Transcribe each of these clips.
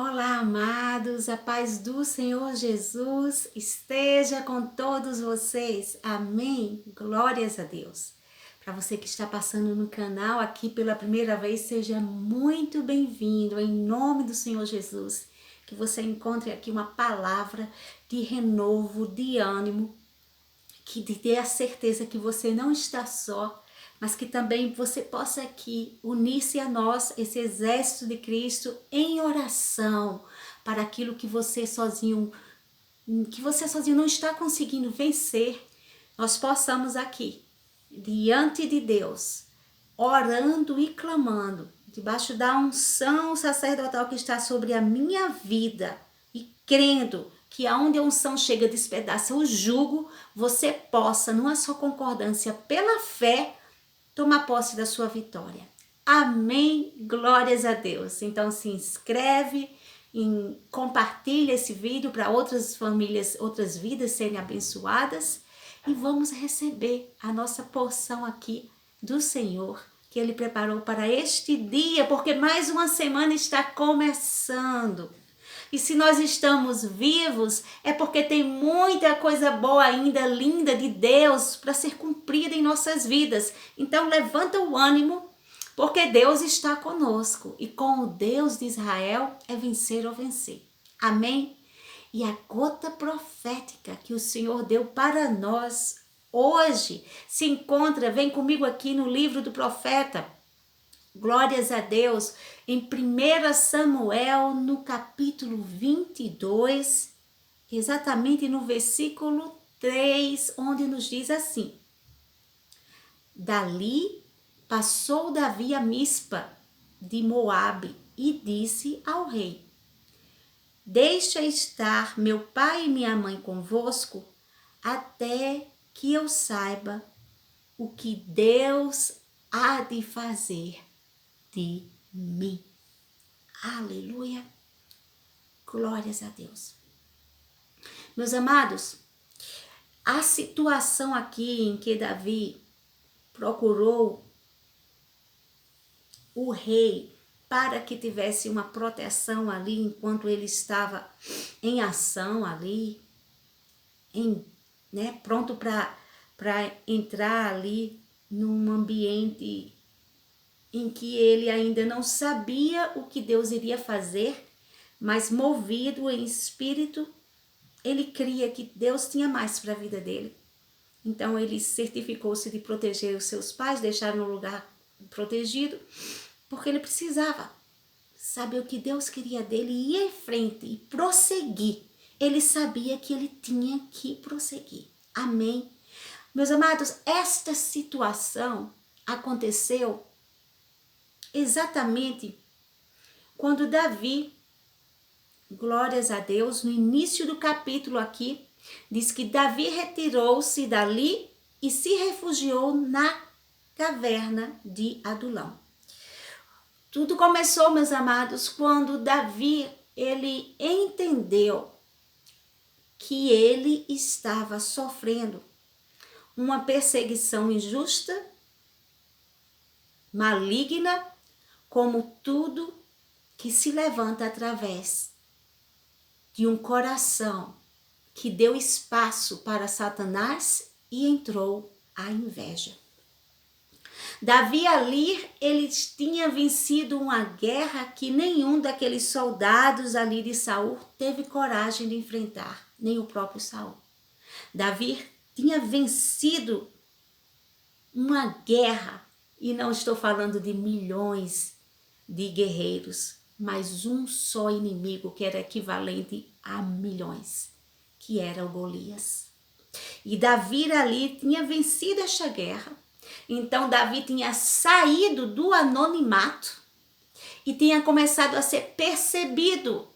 Olá, amados, a paz do Senhor Jesus esteja com todos vocês. Amém. Glórias a Deus. Para você que está passando no canal aqui pela primeira vez, seja muito bem-vindo em nome do Senhor Jesus. Que você encontre aqui uma palavra de renovo, de ânimo, que te dê a certeza que você não está só, mas que também você possa aqui unir-se a nós, esse exército de Cristo, em oração para aquilo que você sozinho não está conseguindo vencer. Nós possamos aqui, diante de Deus, orando e clamando, debaixo da unção sacerdotal que está sobre a minha vida, e crendo que aonde a unção chega despedaça o jugo, você possa, numa sua concordância pela fé, tomar posse da sua vitória. Amém, glórias a Deus. Então se inscreve, compartilha esse vídeo para outras famílias, outras vidas serem abençoadas, e vamos receber a nossa porção aqui do Senhor, que Ele preparou para este dia, porque mais uma semana está começando. E se nós estamos vivos, é porque tem muita coisa boa ainda, linda de Deus para ser cumprida em nossas vidas. Então levanta o ânimo, porque Deus está conosco. E com o Deus de Israel é vencer ou vencer. Amém? E a gota profética que o Senhor deu para nós hoje se encontra, vem comigo aqui no livro do profeta, glórias a Deus, em 1 Samuel, no capítulo 22, exatamente no versículo 3, onde nos diz assim: Dali passou Davi a Mispa de Moabe e disse ao rei: Deixa estar meu pai e minha mãe convosco, até que eu saiba o que Deus há de fazer de mim. Aleluia. Glórias a Deus. Meus amados, a situação aqui em que Davi procurou o rei para que tivesse uma proteção ali enquanto ele estava em ação ali, pronto para entrar ali num ambiente em que ele ainda não sabia o que Deus iria fazer, mas movido em espírito, ele cria que Deus tinha mais para a vida dele. Então ele certificou-se de proteger os seus pais, deixar no lugar protegido, porque ele precisava saber o que Deus queria dele e ir em frente e prosseguir. Ele sabia que ele tinha que prosseguir. Amém? Meus amados, esta situação aconteceu exatamente quando Davi, glórias a Deus, no início do capítulo aqui, diz que Davi retirou-se dali e se refugiou na caverna de Adulão. Tudo começou, meus amados, quando Davi, ele entendeu que ele estava sofrendo uma perseguição injusta, maligna, como tudo que se levanta através de um coração que deu espaço para Satanás e entrou a inveja. Davi ali, ele tinha vencido uma guerra que nenhum daqueles soldados ali de Saul teve coragem de enfrentar, nem o próprio Saul. Davi tinha vencido uma guerra, e não estou falando de milhões de guerreiros, mas um só inimigo que era equivalente a milhões, que era o Golias. E Davi ali tinha vencido esta guerra. Então Davi tinha saído do anonimato e tinha começado a ser percebido.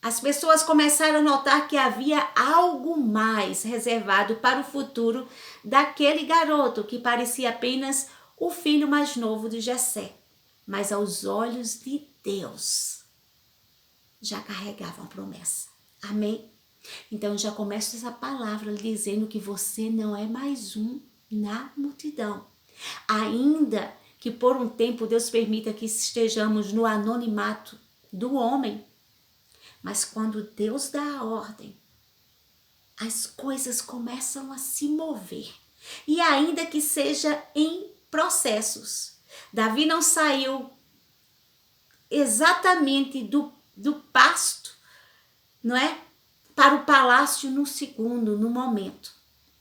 As pessoas começaram a notar que havia algo mais reservado para o futuro daquele garoto que parecia apenas o filho mais novo de Jessé, mas aos olhos de Deus já carregava uma promessa. Amém? Então já começa essa palavra dizendo que você não é mais um na multidão. Ainda que por um tempo Deus permita que estejamos no anonimato, do homem. Mas quando Deus dá a ordem, as coisas começam a se mover. E ainda que seja em processos. Davi não saiu exatamente do pasto, não é? Para o palácio no segundo, no momento.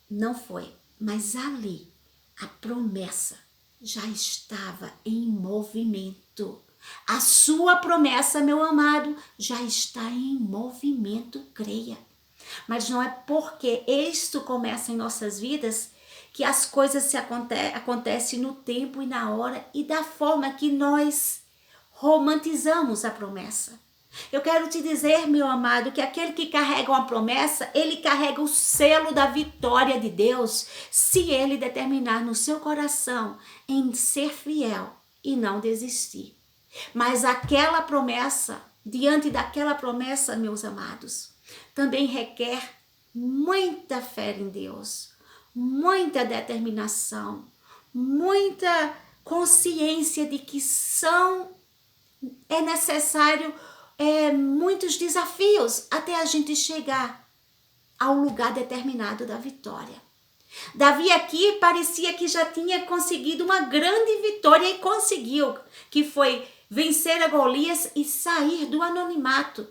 Não foi. Mas ali, a promessa já estava em movimento. A sua promessa, meu amado, já está em movimento, creia. Mas não é porque isto começa em nossas vidas que as coisas acontecem no tempo e na hora e da forma que nós romantizamos a promessa. Eu quero te dizer, meu amado, que aquele que carrega uma promessa, ele carrega o selo da vitória de Deus, se ele determinar no seu coração em ser fiel e não desistir. Mas aquela promessa, diante daquela promessa, meus amados, também requer muita fé em Deus, muita determinação, muita consciência de que é necessário muitos desafios até a gente chegar ao lugar determinado da vitória. Davi aqui parecia que já tinha conseguido uma grande vitória e conseguiu, que foi vencer a Golias e sair do anonimato.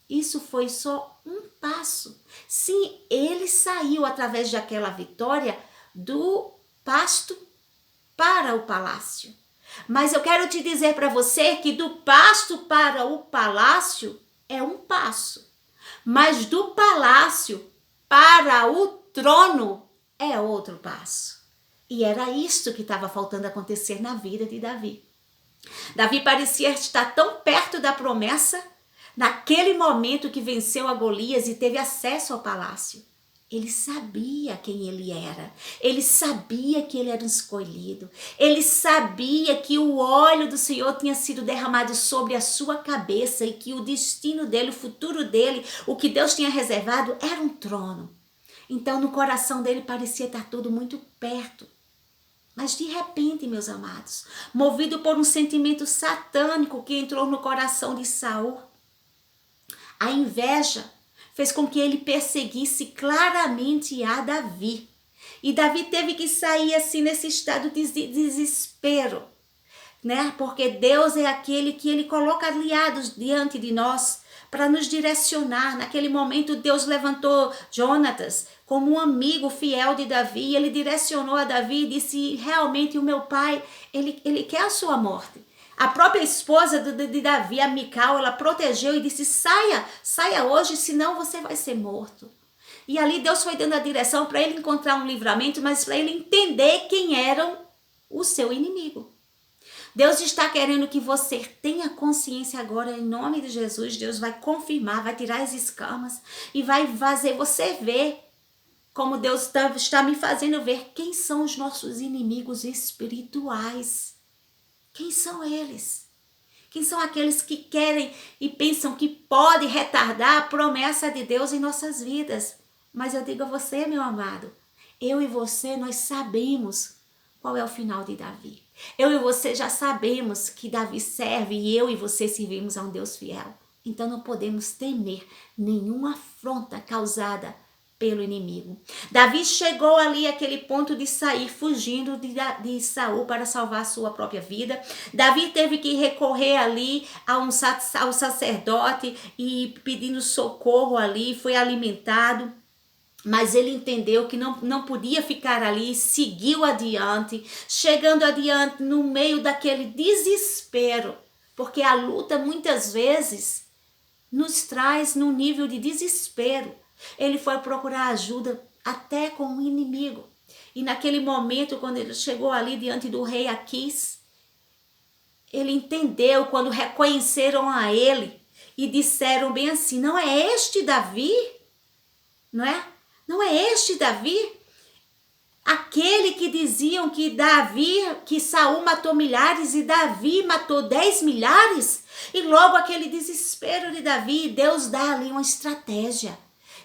Isso foi só um passo. Sim, ele saiu através daquela vitória do pasto para o palácio. Mas eu quero te dizer para você que do pasto para o palácio é um passo. Mas do palácio para o trono é outro passo. E era isto que estava faltando acontecer na vida de Davi. Davi parecia estar tão perto da promessa, naquele momento que venceu a Golias e teve acesso ao palácio. Ele sabia quem ele era, ele sabia que ele era um escolhido, ele sabia que o óleo do Senhor tinha sido derramado sobre a sua cabeça e que o destino dele, o futuro dele, o que Deus tinha reservado era um trono. Então no coração dele parecia estar tudo muito perto. Mas de repente, meus amados, movido por um sentimento satânico que entrou no coração de Saul, a inveja fez com que ele perseguisse claramente a Davi. E Davi teve que sair assim nesse estado de desespero, né? Porque Deus é aquele que ele coloca aliados diante de nós para nos direcionar. Naquele momento Deus levantou Jonatas como um amigo fiel de Davi. E ele direcionou a Davi e disse: realmente o meu pai, ele quer a sua morte. A própria esposa de Davi, a Mical, ela protegeu e disse: saia hoje, senão você vai ser morto. E ali Deus foi dando a direção para ele encontrar um livramento, mas para ele entender quem era o seu inimigo. Deus está querendo que você tenha consciência agora, em nome de Jesus. Deus vai confirmar, vai tirar as escamas e vai fazer você ver, como Deus está me fazendo ver, quem são os nossos inimigos espirituais. Quem são eles? Quem são aqueles que querem e pensam que podem retardar a promessa de Deus em nossas vidas? Mas eu digo a você, meu amado, eu e você, nós sabemos qual é o final de Davi. Eu e você já sabemos que Davi serve e eu e você servimos a um Deus fiel. Então não podemos temer nenhuma afronta causada pelo inimigo. Davi chegou ali àquele ponto de sair fugindo de Saul para salvar a sua própria vida. Davi teve que recorrer ali ao sacerdote e pedindo socorro ali, foi alimentado. Mas ele entendeu que não podia ficar ali, seguiu adiante, chegando adiante no meio daquele desespero, porque a luta muitas vezes nos traz num nível de desespero. Ele foi procurar ajuda até com o inimigo. E naquele momento, quando ele chegou ali diante do rei Aquis, ele entendeu quando reconheceram a ele e disseram bem assim: não é este Davi? Não é? Não é este Davi? Aquele que diziam que Saul matou milhares e Davi matou 10 milhares? E logo aquele desespero de Davi, Deus dá ali uma estratégia.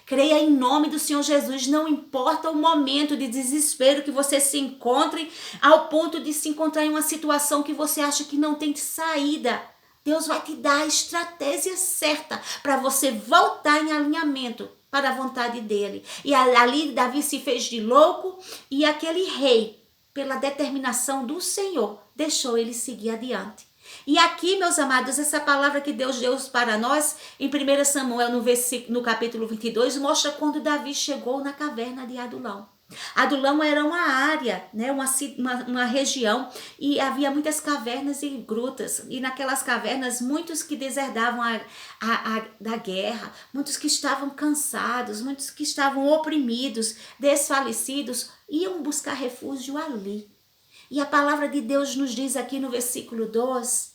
Creia em nome do Senhor Jesus, não importa o momento de desespero que você se encontre, ao ponto de se encontrar em uma situação que você acha que não tem saída. Deus vai te dar a estratégia certa para você voltar em alinhamento para a vontade dele. E ali Davi se fez de louco e aquele rei, pela determinação do Senhor, deixou ele seguir adiante. E aqui, meus amados, essa palavra que Deus deu para nós, em 1 Samuel, no capítulo 22, mostra quando Davi chegou na caverna de Adulão. Adulão era uma área, né, uma região, e havia muitas cavernas e grutas, e naquelas cavernas muitos que deserdavam da guerra, muitos que estavam cansados, muitos que estavam oprimidos, desfalecidos, iam buscar refúgio ali. E a palavra de Deus nos diz aqui no versículo 2,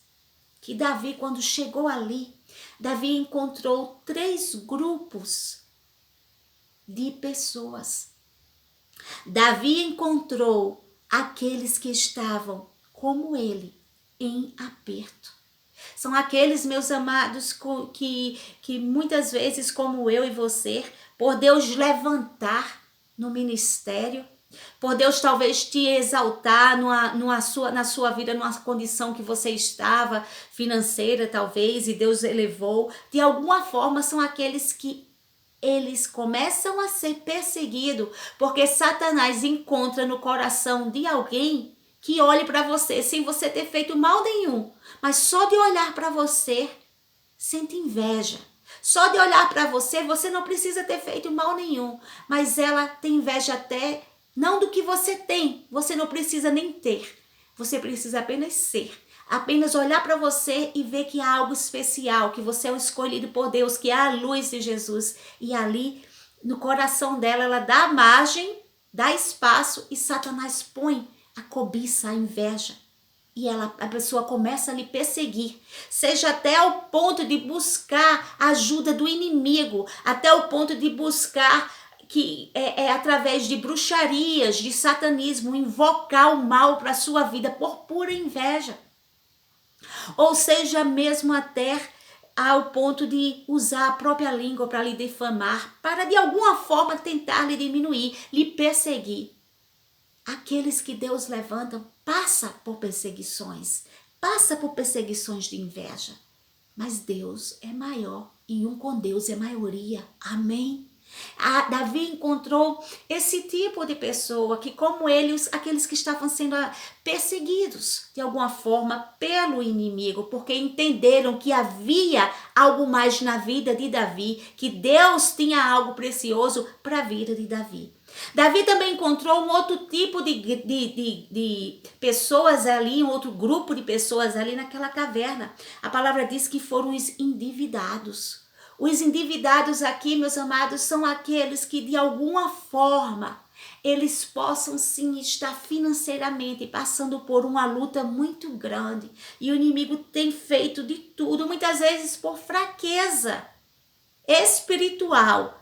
que Davi, quando chegou ali, Davi encontrou 3 grupos de pessoas. Davi encontrou aqueles que estavam, como ele, em aperto. São aqueles, meus amados, que muitas vezes, como eu e você, por Deus levantar no ministério, por Deus talvez te exaltar na sua vida, numa condição que você estava, financeira talvez, e Deus elevou, de alguma forma são aqueles que eles começam a ser perseguidos, porque Satanás encontra no coração de alguém que olhe para você sem você ter feito mal nenhum, mas só de olhar para você, sente inveja. Só de olhar para você, você não precisa ter feito mal nenhum, mas ela tem inveja até, não do que você tem, você não precisa nem ter, você precisa apenas ser. Apenas olhar para você e ver que há algo especial, que você é o escolhido por Deus, que há a luz de Jesus. E ali, no coração dela, ela dá margem, dá espaço e Satanás põe a cobiça, a inveja. E a pessoa começa a lhe perseguir, seja até ao ponto de buscar a ajuda do inimigo, até o ponto de buscar que é através de bruxarias, de satanismo, invocar o mal para a sua vida por pura inveja. Ou seja, mesmo até ao ponto de usar a própria língua para lhe difamar, para de alguma forma tentar lhe diminuir, lhe perseguir. Aqueles que Deus levanta passa por perseguições de inveja. Mas Deus é maior e com Deus é maioria. Amém? Davi encontrou esse tipo de pessoa que, como eles, aqueles que estavam sendo perseguidos de alguma forma pelo inimigo, porque entenderam que havia algo mais na vida de Davi, que Deus tinha algo precioso para a vida de Davi. Davi também encontrou um outro tipo de pessoas ali, um outro grupo de pessoas ali naquela caverna. A palavra diz que foram os endividados. Os endividados aqui, meus amados, são aqueles que de alguma forma eles possam sim estar financeiramente passando por uma luta muito grande. E o inimigo tem feito de tudo, muitas vezes por fraqueza espiritual.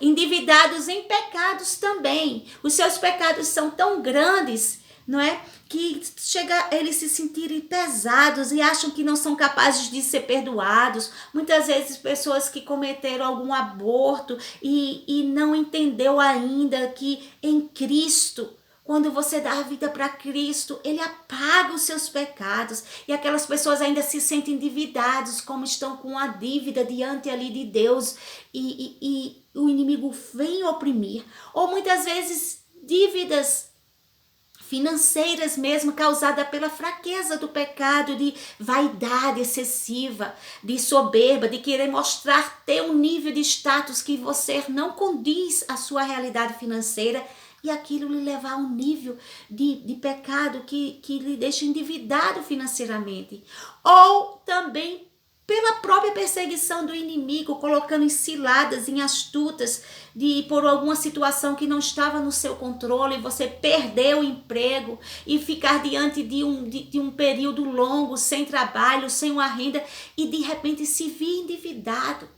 Endividados em pecados também. Os seus pecados são tão grandes, não é? Que chega a eles se sentirem pesados e acham que não são capazes de ser perdoados. Muitas vezes pessoas que cometeram algum aborto e não entendeu ainda que em Cristo, quando você dá a vida para Cristo, Ele apaga os seus pecados. E aquelas pessoas ainda se sentem endividados, como estão com a dívida diante ali de Deus. E o inimigo vem oprimir. Ou muitas vezes dívidas financeiras mesmo, causada pela fraqueza do pecado, de vaidade excessiva, de soberba, de querer mostrar ter um nível de status que você não condiz à sua realidade financeira, e aquilo lhe levar a um nível de pecado que lhe deixa endividado financeiramente. Ou também pela própria perseguição do inimigo, colocando em ciladas, em astutas, por alguma situação que não estava no seu controle, você perdeu o emprego e ficar diante de um período longo, sem trabalho, sem uma renda, e de repente se vir endividado.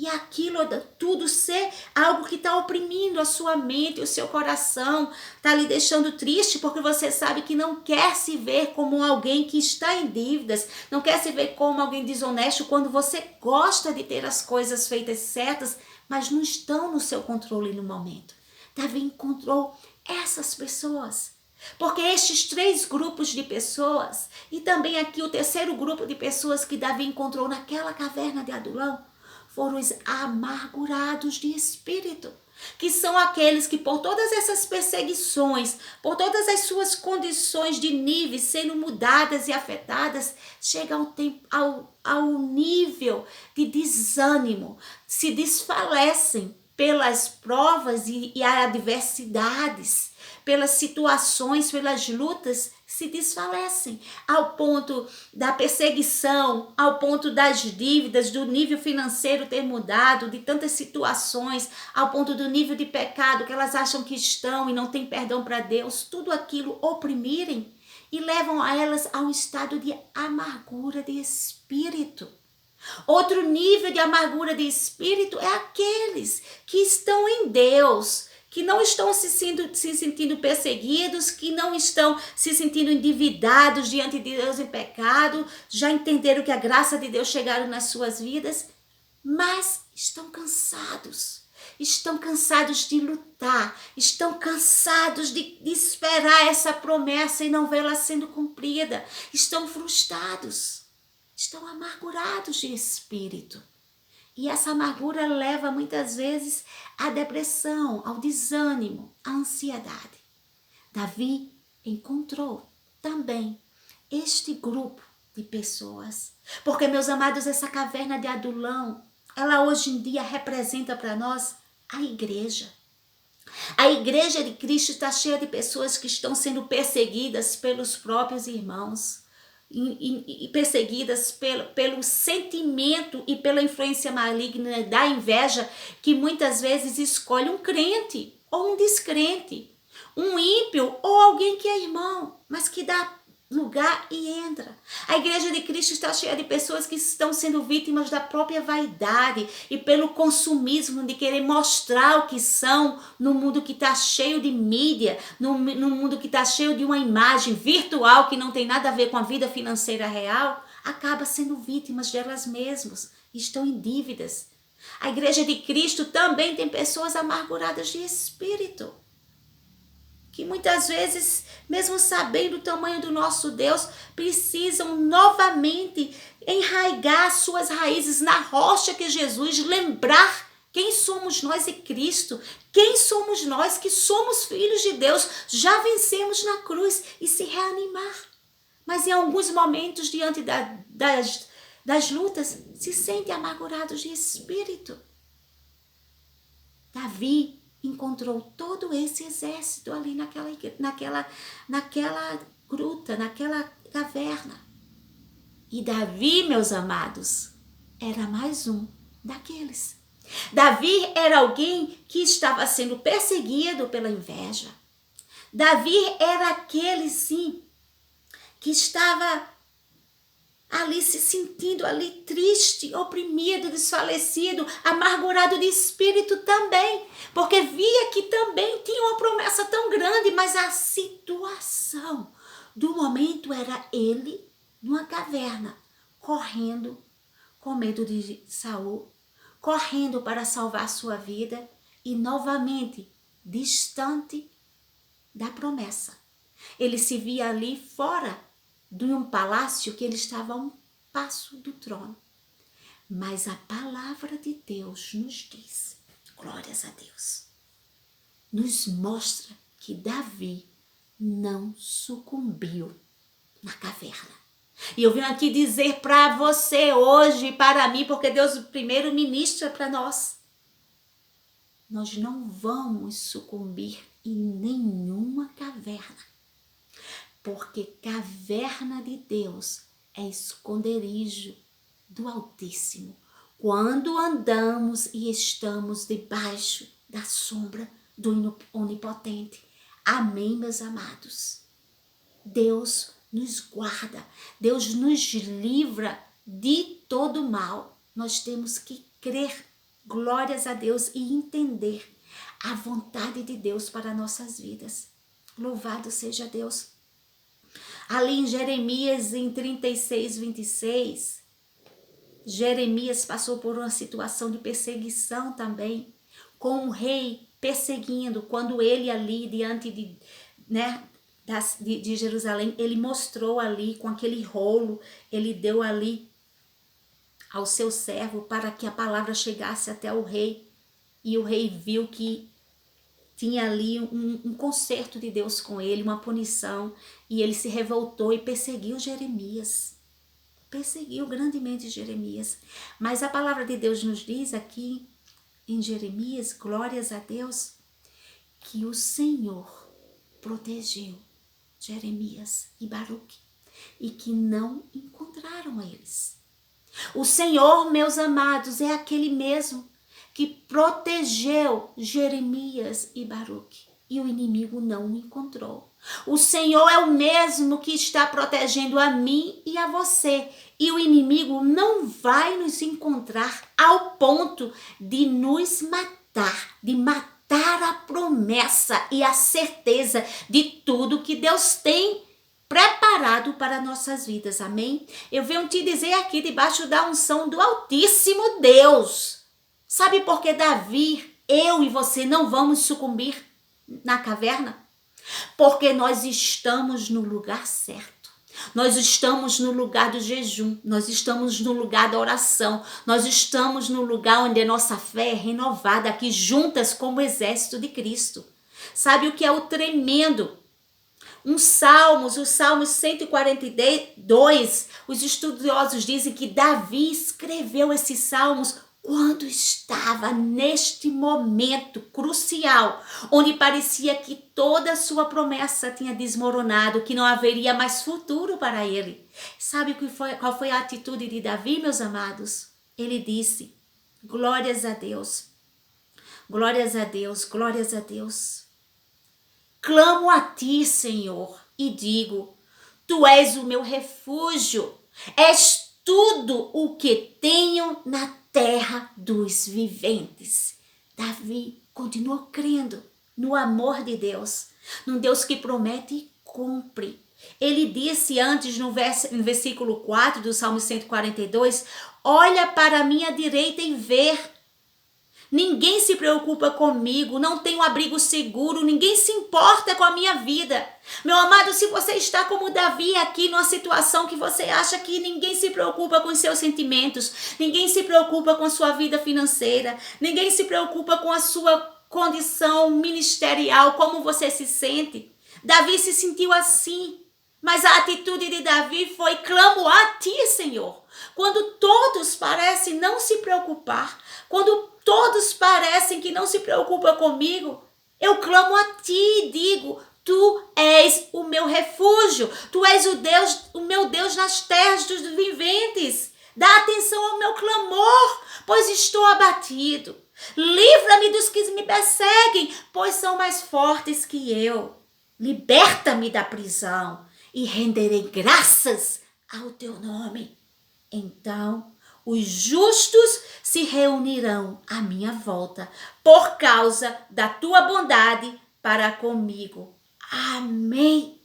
E aquilo tudo ser algo que está oprimindo a sua mente, o seu coração, está lhe deixando triste, porque você sabe que não quer se ver como alguém que está em dívidas, não quer se ver como alguém desonesto, quando você gosta de ter as coisas feitas certas, mas não estão no seu controle no momento. Davi encontrou essas pessoas. Porque estes 3 grupos de pessoas, e também aqui o terceiro grupo de pessoas que Davi encontrou naquela caverna de Adulão, foram os amargurados de espírito, que são aqueles que por todas essas perseguições, por todas as suas condições de níveis sendo mudadas e afetadas, chegam ao nível de desânimo, se desfalecem pelas provas e adversidades, pelas situações, pelas lutas, se desfalecem, ao ponto da perseguição, ao ponto das dívidas, do nível financeiro ter mudado, de tantas situações, ao ponto do nível de pecado que elas acham que estão e não tem perdão para Deus, tudo aquilo oprimirem e levam a elas a um estado de amargura de espírito. Outro nível de amargura de espírito é aqueles que estão em Deus, que não estão se sentindo perseguidos, que não estão se sentindo endividados diante de Deus em pecado, já entenderam que a graça de Deus chegaram nas suas vidas, mas estão cansados de lutar, estão cansados de esperar essa promessa e não vê-la sendo cumprida, estão frustrados, estão amargurados de espírito. E essa amargura leva muitas vezes à depressão, ao desânimo, à ansiedade. Davi encontrou também este grupo de pessoas. Porque, meus amados, essa caverna de Adulão, ela hoje em dia representa para nós a igreja. A igreja de Cristo está cheia de pessoas que estão sendo perseguidas pelos próprios irmãos. E perseguidas pelo sentimento e pela influência maligna da inveja, que muitas vezes escolhe um crente ou um descrente, um ímpio ou alguém que é irmão, mas que dá lugar e entra. A igreja de Cristo está cheia de pessoas que estão sendo vítimas da própria vaidade e pelo consumismo de querer mostrar o que são no mundo que está cheio de mídia, no mundo que está cheio de uma imagem virtual que não tem nada a ver com a vida financeira real, acaba sendo vítimas delas mesmas, estão em dívidas. A igreja de Cristo também tem pessoas amarguradas de espírito, que muitas vezes, mesmo sabendo o tamanho do nosso Deus, precisam novamente enraigar suas raízes na rocha que é Jesus, lembrar quem somos nós em Cristo, quem somos nós que somos filhos de Deus, já vencemos na cruz e se reanimar. Mas em alguns momentos, diante das lutas, se sentem amargurados de espírito. Davi encontrou todo esse exército ali naquela gruta, naquela caverna. E Davi, meus amados, era mais um daqueles. Davi era alguém que estava sendo perseguido pela inveja. Davi era aquele, sim, que estava ali se sentindo ali triste, oprimido, desfalecido, amargurado de espírito também, porque via que também tinha uma promessa tão grande, mas a situação do momento era ele numa caverna, correndo com medo de Saul, correndo para salvar sua vida e novamente distante da promessa. Ele se via ali fora de um palácio que ele estava a um passo do trono. Mas a palavra de Deus nos diz, glórias a Deus, nos mostra que Davi não sucumbiu na caverna. E eu venho aqui dizer para você hoje, para mim, porque Deus primeiro ministra para nós. Nós não vamos sucumbir em nenhuma caverna. Porque caverna de Deus é esconderijo do Altíssimo. Quando andamos e estamos debaixo da sombra do Onipotente. Amém, meus amados? Deus nos guarda, Deus nos livra de todo mal. Nós temos que crer, glórias a Deus, e entender a vontade de Deus para nossas vidas. Louvado seja Deus. Ali em Jeremias, em 36, 26, Jeremias passou por uma situação de perseguição também, com o rei perseguindo, quando ele ali diante de Jerusalém, ele mostrou ali com aquele rolo, ele deu ali ao seu servo para que a palavra chegasse até o rei. E o rei viu que tinha ali um conserto de Deus com ele, uma punição, e ele se revoltou e perseguiu Jeremias. Perseguiu grandemente Jeremias. Mas a palavra de Deus nos diz aqui em Jeremias, glórias a Deus, que o Senhor protegeu Jeremias e Baruque e que não encontraram eles. O Senhor, meus amados, é aquele mesmo que protegeu Jeremias e Baruque e o inimigo não o encontrou. O Senhor é o mesmo que está protegendo a mim e a você. E o inimigo não vai nos encontrar ao ponto de nos matar, de matar a promessa e a certeza de tudo que Deus tem preparado para nossas vidas. Amém? Eu venho te dizer aqui debaixo da unção do Altíssimo Deus. Sabe por que Davi, eu e você não vamos sucumbir na caverna? Porque nós estamos no lugar certo. Nós estamos no lugar do jejum, nós estamos no lugar da oração, nós estamos no lugar onde a nossa fé é renovada, aqui juntas como o exército de Cristo. Sabe o que é o tremendo? O Salmos 142, os estudiosos dizem que Davi escreveu esses salmos quando estava neste momento crucial, onde parecia que toda a sua promessa tinha desmoronado, que não haveria mais futuro para ele. Sabe qual foi a atitude de Davi, meus amados? Ele disse, glórias a Deus, glórias a Deus, glórias a Deus. Clamo a ti, Senhor, e digo, tu és o meu refúgio, és tudo o que tenho na terra dos viventes. Davi continuou crendo no amor de Deus, num Deus que promete e cumpre. Ele disse antes no versículo 4 do Salmo 142, olha para a minha direita e vê. Ninguém se preocupa comigo, não tenho abrigo seguro, ninguém se importa com a minha vida. Meu amado, se você está como Davi aqui numa situação que você acha que ninguém se preocupa com os seus sentimentos, ninguém se preocupa com a sua vida financeira, ninguém se preocupa com a sua condição ministerial, como você se sente. Davi se sentiu assim, mas a atitude de Davi foi, clamo a ti, Senhor. Quando todos parecem não se preocupar, quando todos parecem que não se preocupam comigo, eu clamo a ti e digo, tu és o meu refúgio, tu és o meu Deus nas terras dos viventes. Dá atenção ao meu clamor, pois estou abatido. Livra-me dos que me perseguem, pois são mais fortes que eu. Liberta-me da prisão e renderei graças ao teu nome. Então os justos se reunirão à minha volta por causa da tua bondade para comigo. Amém.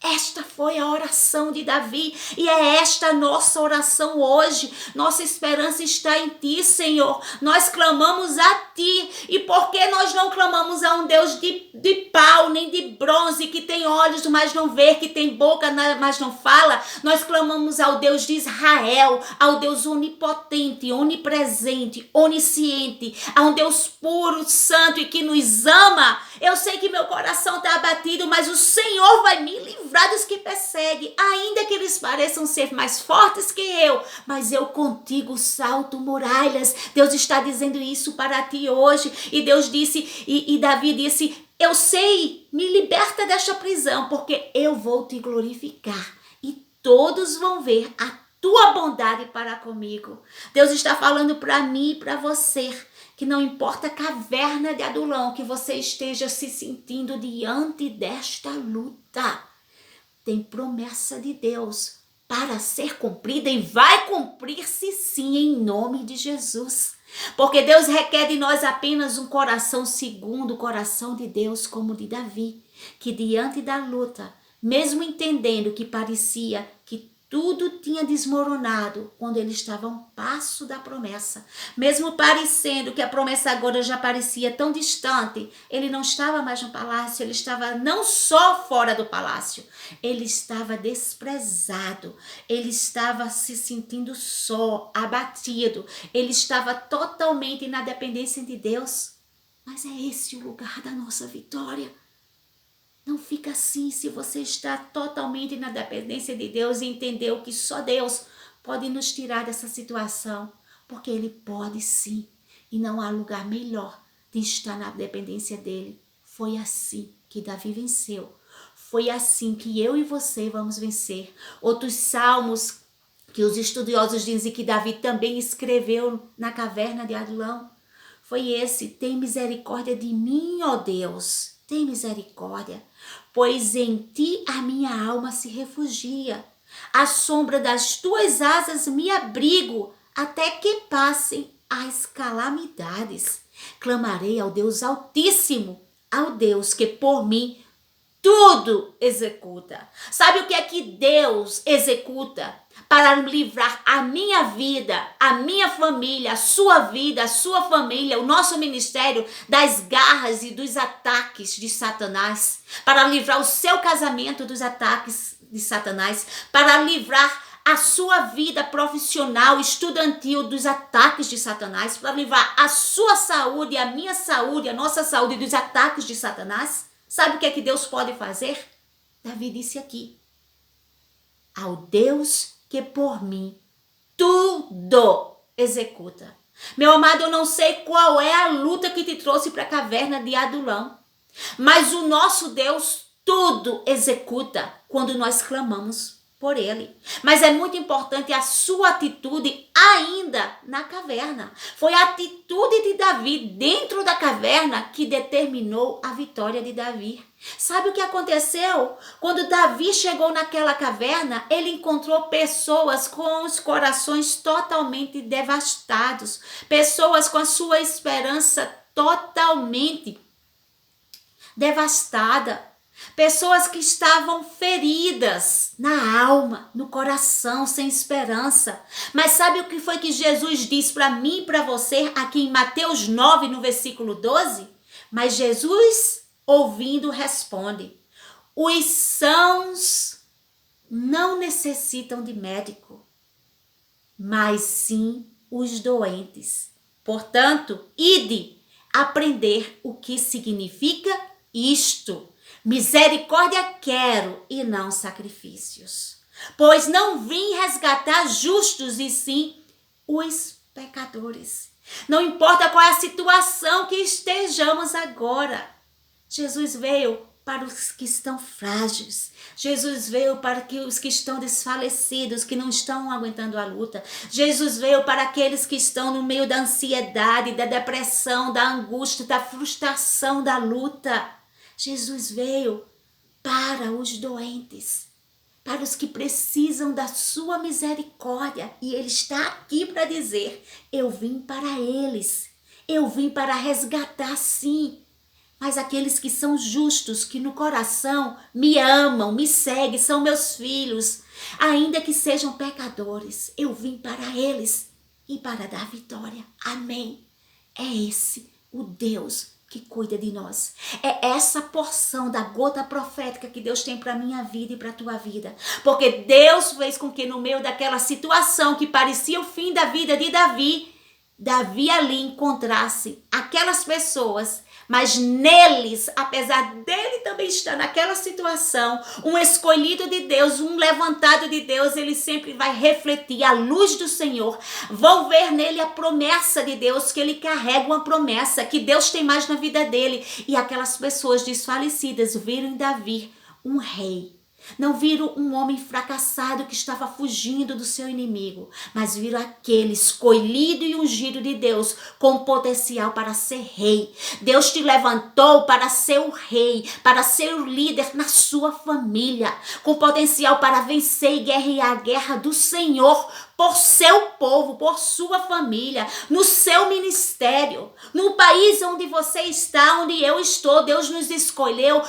Esta foi a oração de Davi e é esta a nossa oração hoje. Nossa esperança está em ti, Senhor. Nós clamamos a ti. E por que nós não clamamos a um Deus de pau, nem de bronze, que tem olhos, mas não vê, que tem boca, mas não fala? Nós clamamos ao Deus de Israel, ao Deus onipotente, onipresente, onisciente, a um Deus puro, santo e que nos ama. Eu sei que meu coração está abatido, mas o Senhor vai me livrar dos que perseguem, ainda que eles pareçam ser mais fortes que eu, mas eu contigo salto muralhas. Deus está dizendo isso para ti hoje, e Deus disse, e Davi disse, eu sei, me liberta desta prisão, porque eu vou te glorificar, e todos vão ver a tua bondade para comigo. Deus está falando para mim e para você, que não importa a caverna de Adulão que você esteja se sentindo diante desta luta, tem promessa de Deus para ser cumprida e vai cumprir-se sim em nome de Jesus. Porque Deus requer de nós apenas um coração segundo o coração de Deus, como o de Davi, que diante da luta, mesmo entendendo que parecia que tudo tinha desmoronado quando ele estava a um passo da promessa. Mesmo parecendo que a promessa agora já parecia tão distante, ele não estava mais no palácio, ele estava não só fora do palácio, ele estava desprezado, ele estava se sentindo só, abatido, ele estava totalmente na dependência de Deus. Mas é esse o lugar da nossa vitória. Não fica assim se você está totalmente na dependência de Deus e entendeu que só Deus pode nos tirar dessa situação, porque Ele pode sim, e não há lugar melhor de estar na dependência dEle. Foi assim que Davi venceu, foi assim que eu e você vamos vencer. Outros salmos que os estudiosos dizem que Davi também escreveu na caverna de Adulão, foi esse: tem misericórdia de mim, ó Deus, tem misericórdia, pois em ti a minha alma se refugia. À sombra das tuas asas me abrigo, até que passem as calamidades. Clamarei ao Deus Altíssimo, ao Deus que por mim tudo executa. Sabe o que é que Deus executa para livrar a minha vida, a minha família, a sua vida, a sua família, o nosso ministério das garras e dos ataques de Satanás, para livrar o seu casamento dos ataques de Satanás, para livrar a sua vida profissional, estudantil dos ataques de Satanás, para livrar a sua saúde, a minha saúde, a nossa saúde dos ataques de Satanás? Sabe o que é que Deus pode fazer? Davi disse aqui: ao Deus que por mim tudo executa. Meu amado, eu não sei qual é a luta que te trouxe para a caverna de Adulão, mas o nosso Deus tudo executa quando nós clamamos por Ele. Mas é muito importante a sua atitude ainda na caverna. Foi a atitude de Davi dentro da caverna que determinou a vitória de Davi. Sabe o que aconteceu? Quando Davi chegou naquela caverna, ele encontrou pessoas com os corações totalmente devastados, pessoas com a sua esperança totalmente devastada. Pessoas que estavam feridas na alma, no coração, sem esperança. Mas sabe o que foi que Jesus disse para mim e para você aqui em Mateus 9, no versículo 12? Mas Jesus, ouvindo, responde: os sãos não necessitam de médico, mas sim os doentes. Portanto, ide aprender o que significa isto. Misericórdia quero e não sacrifícios, pois não vim resgatar justos e sim os pecadores. Não importa qual é a situação que estejamos agora, Jesus veio para os que estão frágeis. Jesus veio para os que estão desfalecidos, que não estão aguentando a luta. Jesus veio para aqueles que estão no meio da ansiedade, da depressão, da angústia, da frustração, da luta. Jesus veio para os doentes, para os que precisam da sua misericórdia. E Ele está aqui para dizer: eu vim para eles, eu vim para resgatar sim. Mas aqueles que são justos, que no coração me amam, me seguem, são meus filhos, ainda que sejam pecadores, eu vim para eles e para dar vitória. Amém. É esse o Deus que cuida de nós. É essa porção da gota profética que Deus tem para a minha vida e para a tua vida. Porque Deus fez com que no meio daquela situação que parecia o fim da vida de Davi ali encontrasse aquelas pessoas, mas neles, apesar dele também estar naquela situação, um escolhido de Deus, um levantado de Deus, ele sempre vai refletir a luz do Senhor. Vão ver nele a promessa de Deus, que ele carrega uma promessa, que Deus tem mais na vida dele. E aquelas pessoas desfalecidas viram em Davi um rei. Não viram um homem fracassado que estava fugindo do seu inimigo, mas viram aquele escolhido e ungido de Deus com potencial para ser rei. Deus te levantou para ser o rei, para ser o líder na sua família, com potencial para vencer e guerrear a guerra do Senhor por seu povo, por sua família, no seu ministério, no país onde você está, onde eu estou. Deus nos escolheu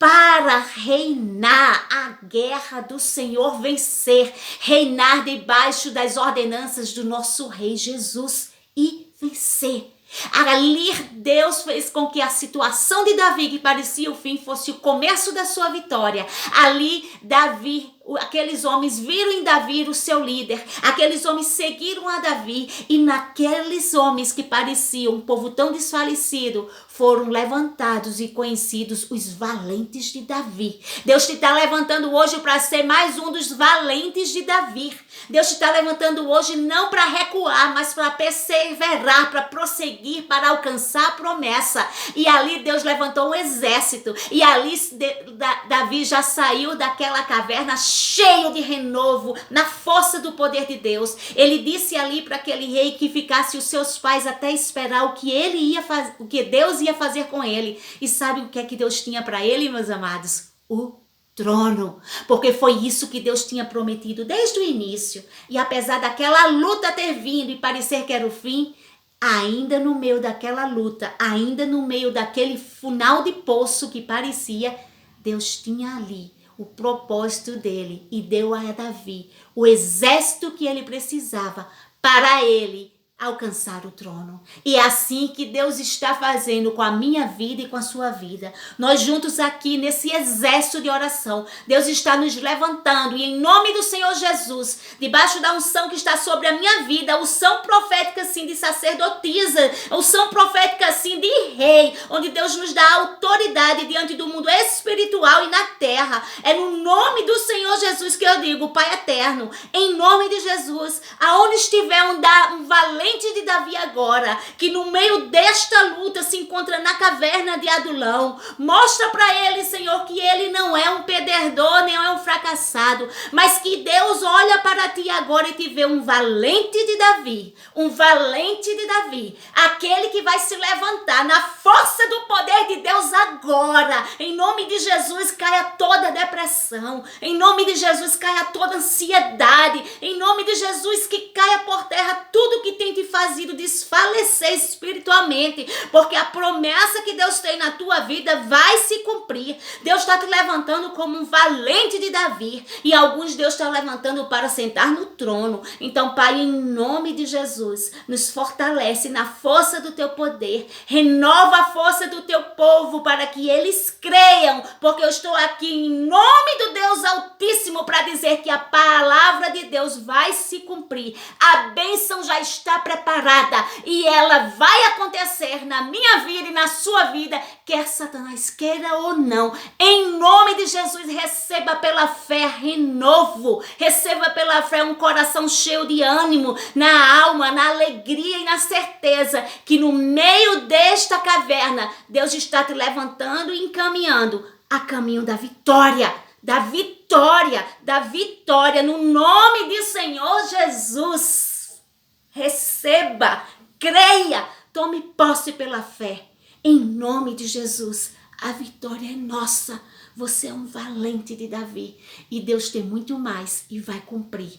para reinar, a guerra do Senhor vencer, reinar debaixo das ordenanças do nosso Rei Jesus e vencer. Ali Deus fez com que a situação de Davi, que parecia o fim, fosse o começo da sua vitória. Ali Davi, aqueles homens viram em Davi o seu líder, aqueles homens seguiram a Davi, e naqueles homens que pareciam um povo tão desfalecido, foram levantados e conhecidos os valentes de Davi. Deus te está levantando hoje para ser mais um dos valentes de Davi. Deus te está levantando hoje não para recuar, mas para perseverar, para prosseguir, para alcançar a promessa. E ali Deus levantou um exército, e ali Davi já saiu daquela caverna cheio de renovo, na força do poder de Deus. Ele disse ali para aquele rei que ficasse os seus pais até esperar o que ele ia fazer, o que Deus ia fazer com ele. E sabe o que é que Deus tinha para ele, meus amados? O trono, porque foi isso que Deus tinha prometido desde o início. E apesar daquela luta ter vindo e parecer que era o fim, ainda no meio daquela luta, ainda no meio daquele funil de poço que parecia, Deus tinha ali o propósito dele e deu a Davi o exército que ele precisava para ele alcançar o trono. E é assim que Deus está fazendo com a minha vida e com a sua vida. Nós juntos aqui nesse exército de oração, Deus está nos levantando, e em nome do Senhor Jesus, debaixo da unção que está sobre a minha vida, a unção profética assim de sacerdotisa, a unção profética assim de rei, onde Deus nos dá autoridade diante do mundo espiritual e na terra. É no nome do Senhor Jesus que eu digo, Pai eterno, em nome de Jesus, aonde estiver um valente de Davi agora, que no meio desta luta se encontra na caverna de Adulão, mostra para ele, Senhor, que ele não é um perdedor, nem é um fracassado, mas que Deus olha para ti agora e te vê um valente de Davi, aquele que vai se levantar na força do poder de Deus agora. Em nome de Jesus, caia toda depressão, em nome de Jesus, caia toda ansiedade, em nome de Jesus, que caia por terra tudo que tem te fazido desfalecer espiritualmente, porque a promessa que Deus tem na tua vida vai se cumprir. Deus está te levantando como um valente de Davi, e alguns Deus está levantando para sentar no trono. Então, Pai, em nome de Jesus, nos fortalece na força do teu poder, renova a força do teu povo para que eles creiam, porque eu estou aqui em nome do Deus Altíssimo para dizer que a palavra de Deus vai se cumprir. A bênção já está preparada e ela vai acontecer na minha vida e na sua vida, quer Satanás queira ou não. Em nome de Jesus, receba pela fé renovo, receba pela fé um coração cheio de ânimo, na alma, na alegria e na certeza que no meio desta caverna, Deus está te levantando e encaminhando a caminho da vitória, no nome do Senhor Jesus. Receba, creia, tome posse pela fé. Em nome de Jesus, a vitória é nossa. Você é um valente de Davi e Deus tem muito mais e vai cumprir.